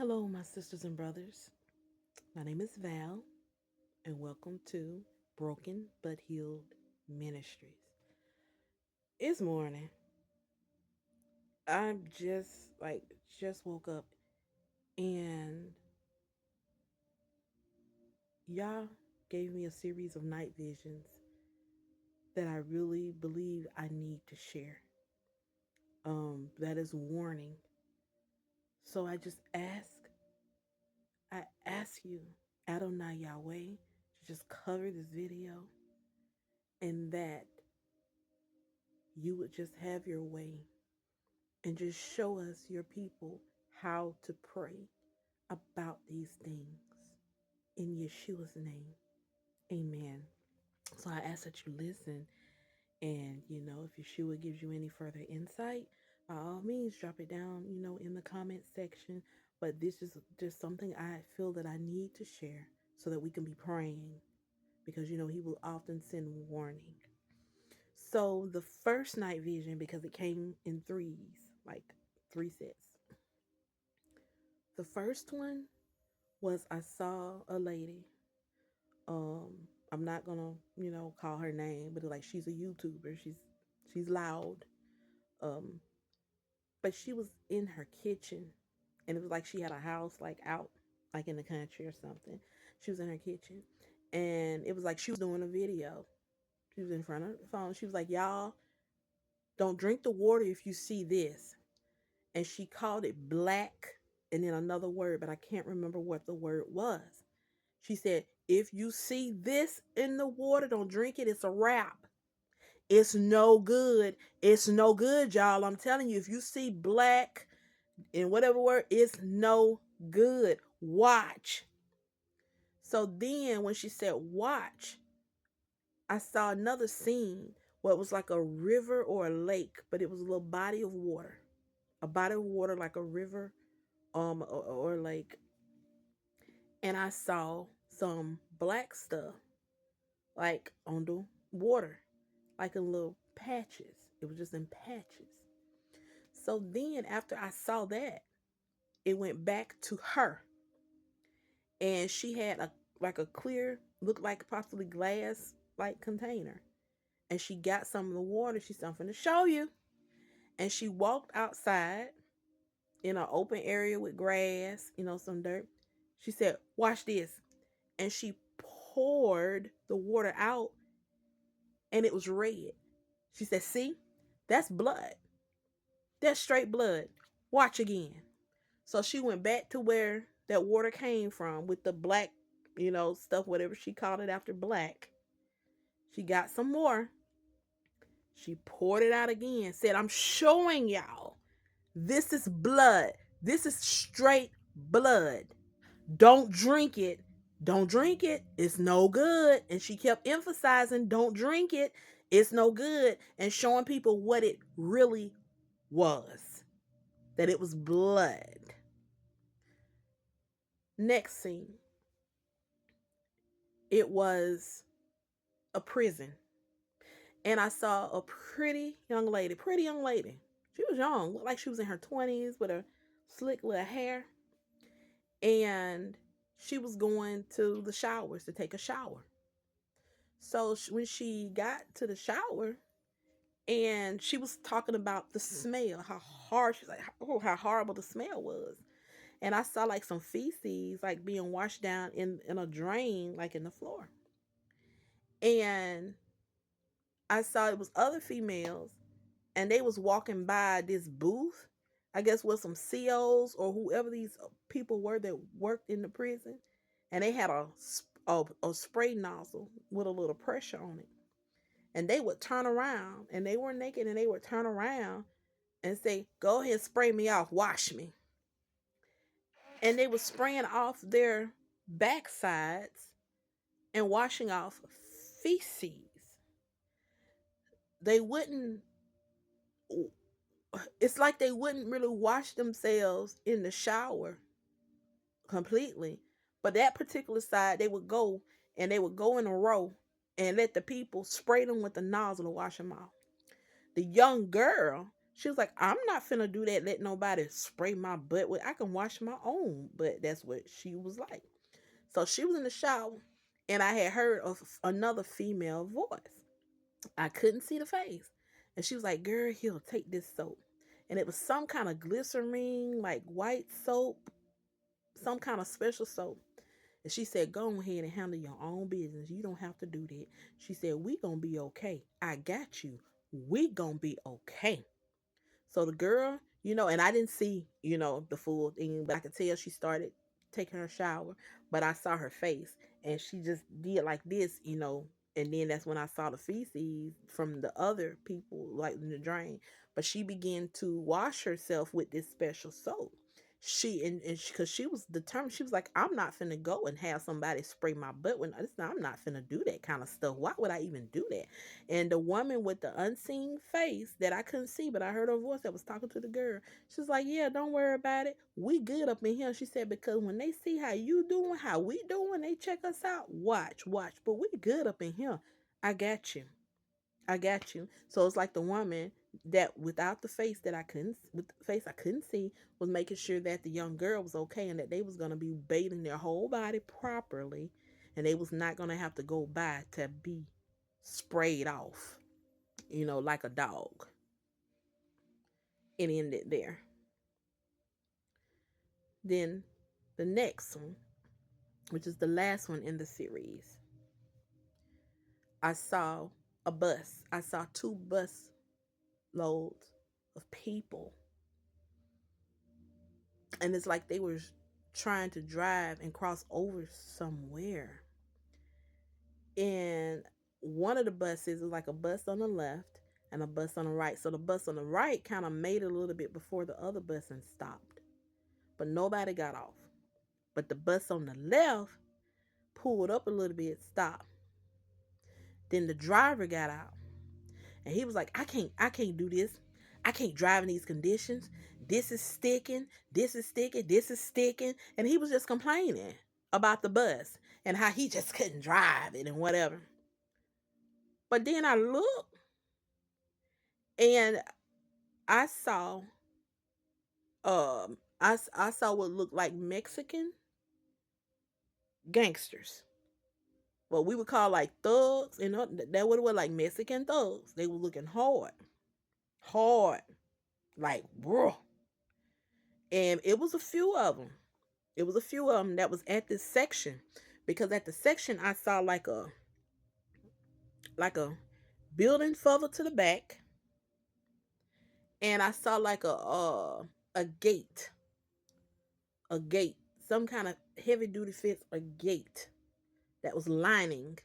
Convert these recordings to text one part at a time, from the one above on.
Hello, my sisters and brothers. My name is Val, and welcome to Broken But Healed Ministries. It's morning. I'm just woke up, and y'all gave me a series of night visions that I really believe I need to share. That is warning. So I ask you, Adonai Yahweh, to just cover this video and that you would just have your way and just show us, your people, how to pray about these things. In Yeshua's name, amen. So I ask that you listen, and if Yeshua gives you any further insight, by all means, drop it down, in the comment section. But this is just something I feel that I need to share so that we can be praying because, he will often send warning. So the first night vision, because it came in threes, like three sets. The first one was I saw a lady. Um, I'm not gonna, call her name, but like she's a YouTuber. She's loud. Um, but she was in her kitchen, and it was like she had a house like out, like in the country or something. She was in her kitchen, and it was like she was doing a video. She was in front of the phone. She was like, "Y'all, don't drink the water if you see this." And she called it black, and then another word, but I can't remember what the word was. She said, if you see this in the water, don't drink it. It's a wrap. It's no good. It's no good, y'all. I'm telling you, if you see black in whatever word, it's no good. Watch. So then when she said watch, I saw another scene where it was like a river or a lake, but it was a little body of water. A body of water like a river or lake. And I saw some black stuff like on the water, like in little patches. It was just in patches. So then after I saw that, it went back to her. And she had a clear, looked like possibly glass like container. And she got some of the water. She said, I'm finna show you. And she walked outside in an open area with grass, some dirt. She said, watch this. And she poured the water out, and it was red. She said, see, that's blood. That's straight blood. Watch again. So she went back to where that water came from with the black, stuff, whatever she called it after black. She got some more. She poured it out again. Said, I'm showing y'all. This is blood. This is straight blood. Don't drink it. Don't drink it. It's no good. And she kept emphasizing, don't drink it. It's no good. And showing people what it really was, that it was blood. Next scene, it was a prison. And I saw a pretty young lady. Pretty young lady. She was young, looked like she was in her 20s with her slick little hair. And she was going to the showers to take a shower. So when she got to the shower, and she was talking about the smell, how hard, she's like, oh, how horrible the smell was. And I saw like some feces like being washed down in a drain, like in the floor. And I saw it was other females, and they was walking by this booth, I guess with some COs or whoever these people were that worked in the prison. And they had a spray nozzle with a little pressure on it. And they would turn around, and they were naked, and they would turn around and say, go ahead, spray me off, wash me. And they were spraying off their backsides and washing off feces. They wouldn't, it's like they wouldn't really wash themselves in the shower completely. But that particular side, they would go, and they would go in a row and let the people spray them with the nozzle to wash them off. The young girl, She was like, I'm not finna do that. Let nobody spray my butt with. I can wash my own butt. That's what she was like. So she was in the shower, and I had heard of another female voice. I couldn't see the face, and she was like, "Girl, he'll take this soap," and it was some kind of glycerine, like white soap, some kind of special soap. And she said, "Go ahead and handle your own business. You don't have to do that." She said, "We gonna be okay. I got you. We gonna be okay." So the girl, and I didn't see, the full thing, but I could tell she started taking her shower, but I saw her face and she just did like this. And then that's when I saw the feces from the other people, like in the drain. But she began to wash herself with this special soap. Because she was determined, she was like, I'm not finna go and have somebody spray my butt when I'm not finna do that kind of stuff. Why would I even do that? And the woman with the unseen face that I couldn't see, but I heard her voice that was talking to the girl. She was like, "Yeah, don't worry about it. We good up in here." She said, "Because when they see how you doing, how we doing, they check us out. Watch. But we good up in here. I got you. I got you." So it's like the woman that without the face that I couldn't, with the face I couldn't see, was making sure that the young girl was okay and that they was gonna be bathing their whole body properly, and they was not gonna have to go by to be sprayed off, like a dog. It ended there. Then the next one, which is the last one in the series, I saw a bus. I saw two bus loads of people. And it's like they were trying to drive and cross over somewhere. And one of the buses is like a bus on the left and a bus on the right. So the bus on the right kind of made it a little bit before the other bus and stopped. But nobody got off. But the bus on the left pulled up a little bit, stopped. Then the driver got out. And he was like, I can't do this. I can't drive in these conditions. This is sticking. This is sticking. This is sticking. And he was just complaining about the bus and how he just couldn't drive it and whatever. But then I looked and I saw I saw what looked like Mexican gangsters. What we would call like thugs, that would have like Mexican thugs. They were looking hard. Hard. Like, bro. And it was a few of them. It was a few of them that was at this section, because at the section I saw like a building further to the back, and I saw like a gate, a gate, some kind of heavy duty fence, a gate that was lining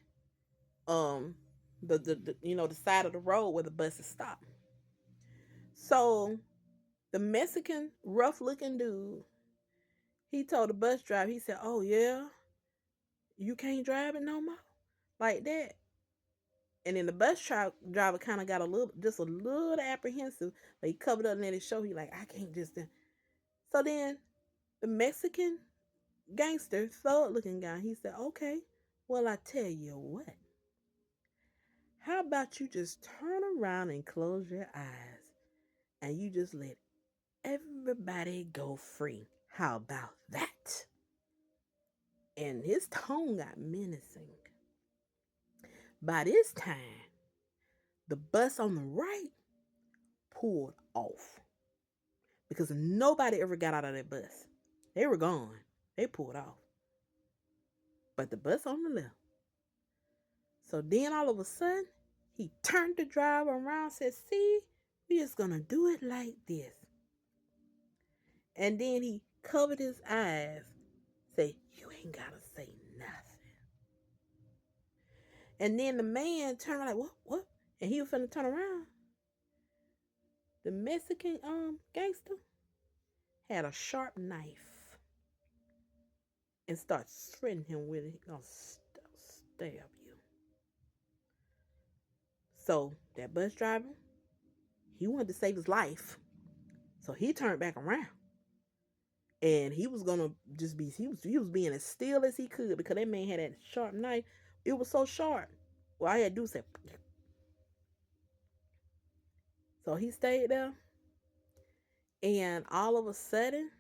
um the side of the road where the buses stop. So the Mexican rough looking dude, he told the bus driver, he said, "Oh yeah, you can't drive it no more like that." And then the driver kind of got just a little apprehensive. But he covered up and let it show. He like, I can't just. So then the Mexican gangster, thug looking guy, he said, "Okay, well, I tell you what. How about you just turn around and close your eyes and you just let everybody go free? How about that?" And his tone got menacing. By this time, the bus on the right pulled off because nobody ever got out of that bus. They were gone. They pulled off. But the bus on the left. So then all of a sudden, he turned the driver around, said, "See, we just gonna do it like this." And then he covered his eyes, say, "You ain't gotta say nothing." And then the man turned around like, what? And he was finna turn around. The Mexican gangster had a sharp knife and started threatening him with it. He gonna stab you. So that bus driver, he wanted to save his life. So he turned back around. And he was gonna just be he was being as still as he could, because that man had that sharp knife. It was so sharp. Well, I had to do was say, so he stayed there And all of a sudden,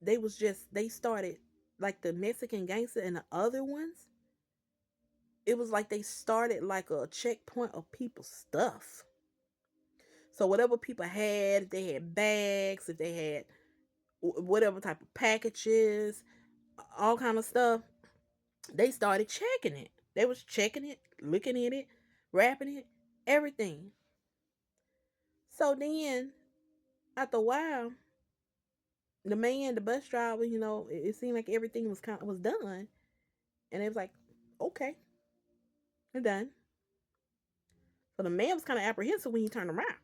they started, like the Mexican gangster and the other ones, it was like they started like a checkpoint of people's stuff. So whatever people had, if they had bags, if they had whatever type of packages, all kind of stuff, they started checking it. They was checking it, looking at it, wrapping it, everything. So then, after a while, the man, the bus driver, it seemed like everything was done, and it was like, okay, they're done. So the man was kind of apprehensive when he turned around.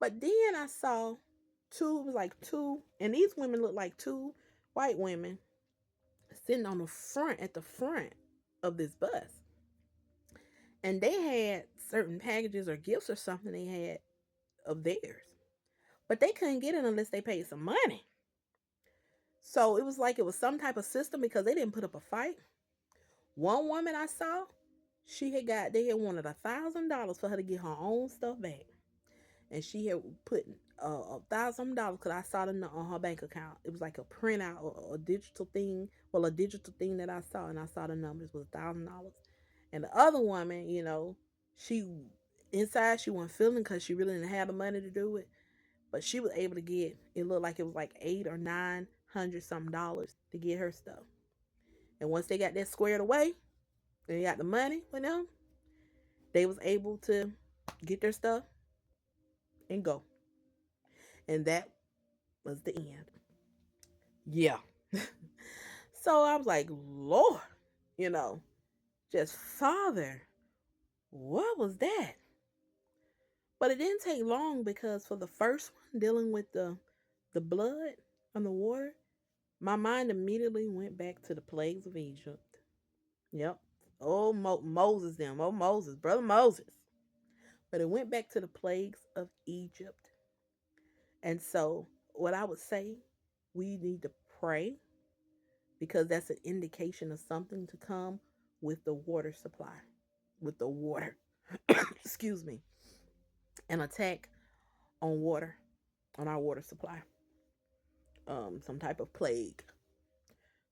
But then I saw two, it was like two, and these women looked like two white women sitting on the front, at the front of this bus. And they had certain packages or gifts or something they had of theirs. But they couldn't get it unless they paid some money. So it was like it was some type of system because they didn't put up a fight. One woman I saw, they had wanted $1,000 for her to get her own stuff back. And she had put $1,000 because I saw it on her bank account. It was like a printout or a digital thing. Well, a digital thing that I saw, and I saw the numbers was $1,000. And the other woman, she inside she wasn't feeling because she really didn't have the money to do it, but she was able to get. It looked like it was like 800 or 900 something dollars to get her stuff. And once they got that squared away, and they got the money with them, they was able to get their stuff and go. And that was the end. Yeah. So I was like, Lord, you know, just Father, what was that? But it didn't take long because for the first one, dealing with the blood on the water, my mind immediately went back to the plagues of Egypt. Yep. Oh, Moses, them. Oh, Moses, brother Moses. But it went back to the plagues of Egypt. And so, what I would say, we need to pray because that's an indication of something to come with the water supply, with the water. Excuse me. An attack on water, on our water supply, some type of plague.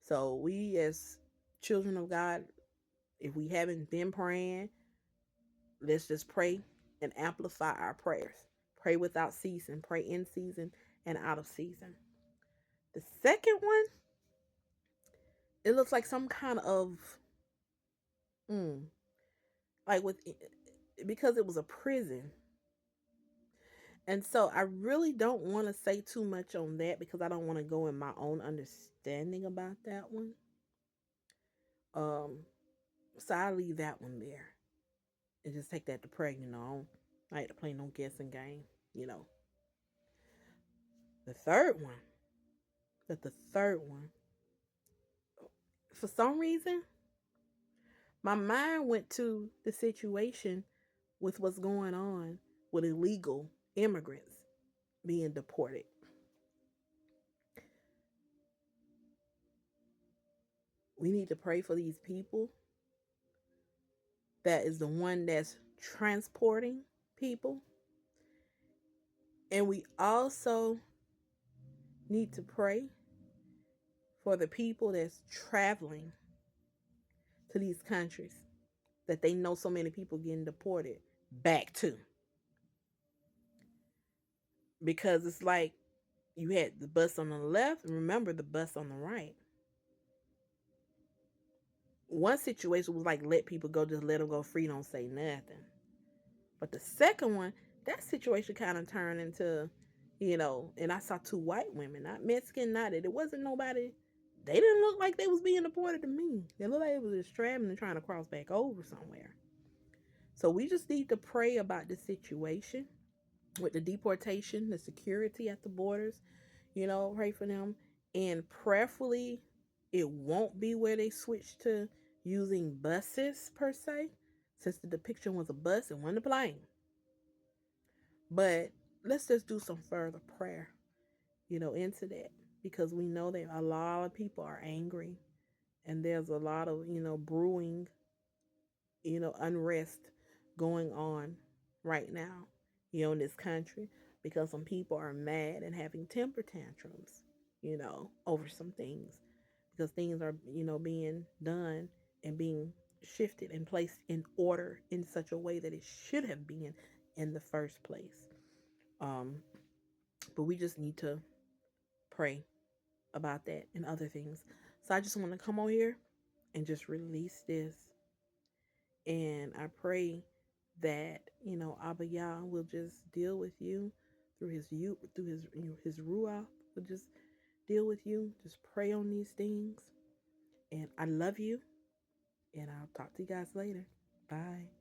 So, we as children of God, if we haven't been praying, let's just pray and amplify our prayers. Pray without ceasing, pray in season and out of season. The second one, it looks like some kind of mm, like with because it was a prison. And so I really don't want to say too much on that because I don't want to go in my own understanding about that one. Um, so I leave that one there and just take that to prayer. I like to play no guessing game. You know, the third one, the third one, for some reason, my mind went to the situation with what's going on with illegal immigrants being deported. We need to pray for these people. That is the one that's transporting people. And we also need to pray for the people that's traveling to these countries that they know so many people getting deported back to. Because it's like you had the bus on the left, and remember the bus on the right. One situation was like let people go, just let them go free, don't say nothing. But the second one, that situation kind of turned into, and I saw two white women, not Mexican, not it. It wasn't nobody. They didn't look like they was being deported to me. They looked like they was just traveling and trying to cross back over somewhere. So we just need to pray about the situation with the deportation, the security at the borders. Pray for them. And prayerfully, it won't be where they switch to using buses per se, since the depiction was a bus and wasn't a plane. But let's just do some further prayer, into that because we know that a lot of people are angry and there's a lot of, brewing, unrest going on right now, here in this country, because some people are mad and having temper tantrums, over some things, because things are, being done and being shifted and placed in order in such a way that it should have been in the first place. Um, but we just need to pray about that and other things. So I just want to come on here and just release this. And I pray that, Abba Yah will just deal with you through his ruach, will just deal with you. Just pray on these things. And I love you. And I'll talk to you guys later. Bye.